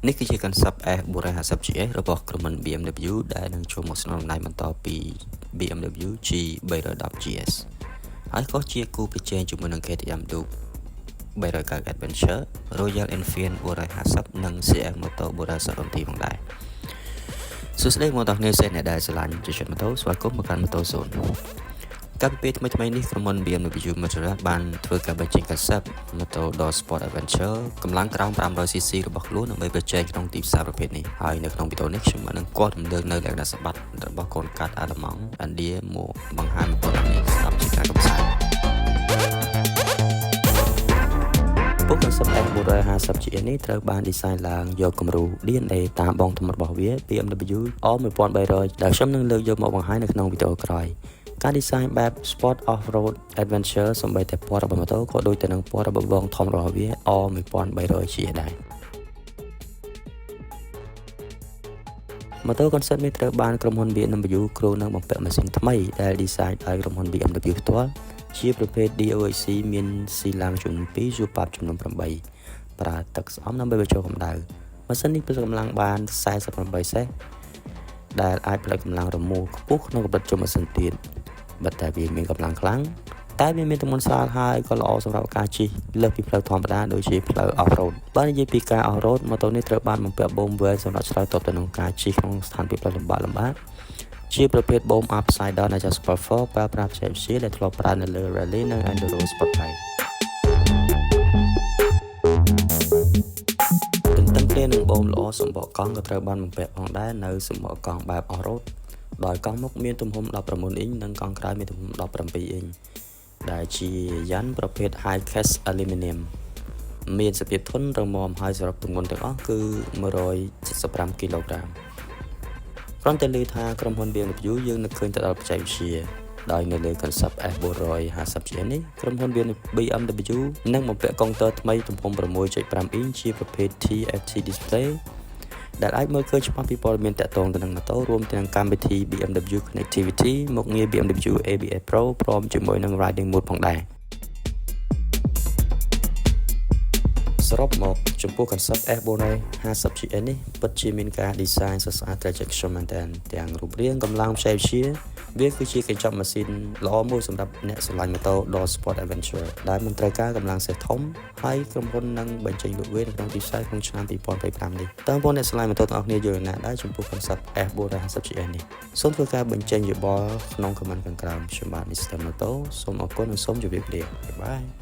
នេះគឺជា concept S450GS របស់ក្រុមហ៊ុន BMW ដែលនឹងចូលមកស្នងដៃបន្តពី BMW G310GS ហើយក៏ជាគូប្រជែងជាមួយនឹង KTM Duke 390 Adventure, Royal Enfield 450 និង CX Moto 440 ផងដែរសួស្តីបងប្អូនអ្នកដែលស្រឡាញ់ជិះម៉ូតូស្វាគមន៍មកកាន់ម៉ូតូហ្សូនកាលពីពេលថ្មីនេះក្រុមហ៊ុន BMW Motorrad បានធ្វើការបញ្ចេញ concept Moto Door Sport Adventure កម្លាំងក្រោម 500cc របស់ខ្លួនដើម្បីប្រជែងក្នុងទីផ្សារប្រភេទនេះហើយនៅក្នុងវីដេអូនេះខ្ញុំបាននឹងគាត់រំលឹកនៅលក្ខណៈសម្បត្តិរបស់កូនកាត់អាឡឺម៉ង់ឥណ្ឌាមកបង្ហាញបងប្អូននេះស្ដាប់ជាការកម្សាន្តពុក concept S450GS នេះត្រូវបាន design ឡើងយកគំរូ DNA តាមបងធំរបស់វា BMW O1300 ដែលខ្ញុំនឹងលើកយកមកបង្ហាញនៅក្នុងវីដេអូក្រោយការ design បែប Sport Off-road Adventure សម្បីតែពណ៌របស់ម៉ូតូក៏ដូចទៅនឹងពណ៌របស់បងធំរបស់វា O1300 ជាដែរម៉ូតូ concept នេះត្រូវបានក្រុមហ៊ុន BMW គ្រោងនឹងបំពាក់ម៉ាស៊ីនថ្មីដែល design ដោយក្រុមហ៊ុន BMW ផ្ទាល់ជាប្រភេទ DOHC មានស៊ីឡាំងចំនួន2 Super ចំនួន8ប្រើទឹកស្អំដើម្បីបញ្ចូលកម្ដៅម៉ាស៊ីននេះផលិតកម្លាំងបាន48សេសដែលអាចផលិតកម្លាំងរមូលខ្ពស់ក្នុងកម្រិតជុំម៉ាស៊ីនទៀតបើតែវាមានកម្លាំងខ្លាំងតែវាមានទម្ងន់ស្រាលហើយក៏ល្អសម្រាប់ការជិះលើសពីផ្លូវធម្មតាដូចជាផ្លូវ off-road បើនិយាយពីការ off-road ម៉ូតូនេះត្រូវបានបំពាក់បូមវែលសម្រាប់ឆ្លើយតបទៅនឹងការជិះក្នុងស្ថានភាពផ្លូវលំបាកជាប្រភេទបូម upside down adjustable fork ប្រើប្រាស់បច្ចេកវិទ្យាដែលធ្លាប់ប្រើនៅលើ Rally និង Enduro Sport Bike ទន្ទឹមគ្នានឹងបូមល្អសម្បកកង់ក៏ត្រូវបានបំពាក់ផងដែរនៅសម្បកកង់បែប off-road ដោយកង់មុខមានទំហំ19អ៊ីងនិងកង់ក្រោយមានទំហំ17អ៊ីងដែលជាយ៉ាន់ប្រភេទ High Cast Aluminum មានសភាពធន់រឹងមាំហើយសរុបទម្ងន់ទាំងអស់គឺ175គីឡូក្រាមគ្រាន់តែឮថាក្រុមហ៊ុន BMW យើងនឹកឃើញទៅដល់បច្ចេកវិទ្យាដោយនៅលើ concept S450GS នេះក្រុមហ៊ុន BMW នឹងបំពាក់កុងទ័រថ្មីទំហំ 6.5 អ៊ីងជាប្រភេទ TFT display ដែលអាចមើលឃើញច្បាស់ពីព័ត៌មានតាក់ទងទៅនឹងម៉ូតូរួមទាំងកម្មវិធី BMW Connectivity មុខងារ BMW ABS Pro ព្រមជាមួយនឹង Riding Mode ផងដែរសរុបមកចំពោះ concept S450GS នេះពិតជាមានការ design ស្អាតត្រជាក់ខ្ជិលមែនទែនទាំងរូបរាងកម្លាំងបច្ចេកវិទ្យាវាគឺជាកញ្ចប់ម៉ាស៊ីនល្អមួយសម្រាប់អ្នកស្រឡាញ់ម៉ូតូ Door Sport Adventure ដែលមិនត្រូវការកម្លាំងសេះធំហើយក្រុមហ៊ុននឹងបញ្ចេញលក់វានៅក្នុងទីផ្សារក្នុងឆ្នាំ2025នេះតើបងប្អូនអ្នកស្រឡាញ់ម៉ូតូទាំងអស់គ្នាយល់យ៉ាងណាដែរចំពោះ concept S450GS នេះសូមធ្វើការបញ្ចេញយោបល់ក្នុង comment ខាងក្រោមខ្ញុំបាទ Mr. Moto សូមអរគុណនិងសូមជម្រាបលាបាយបាយ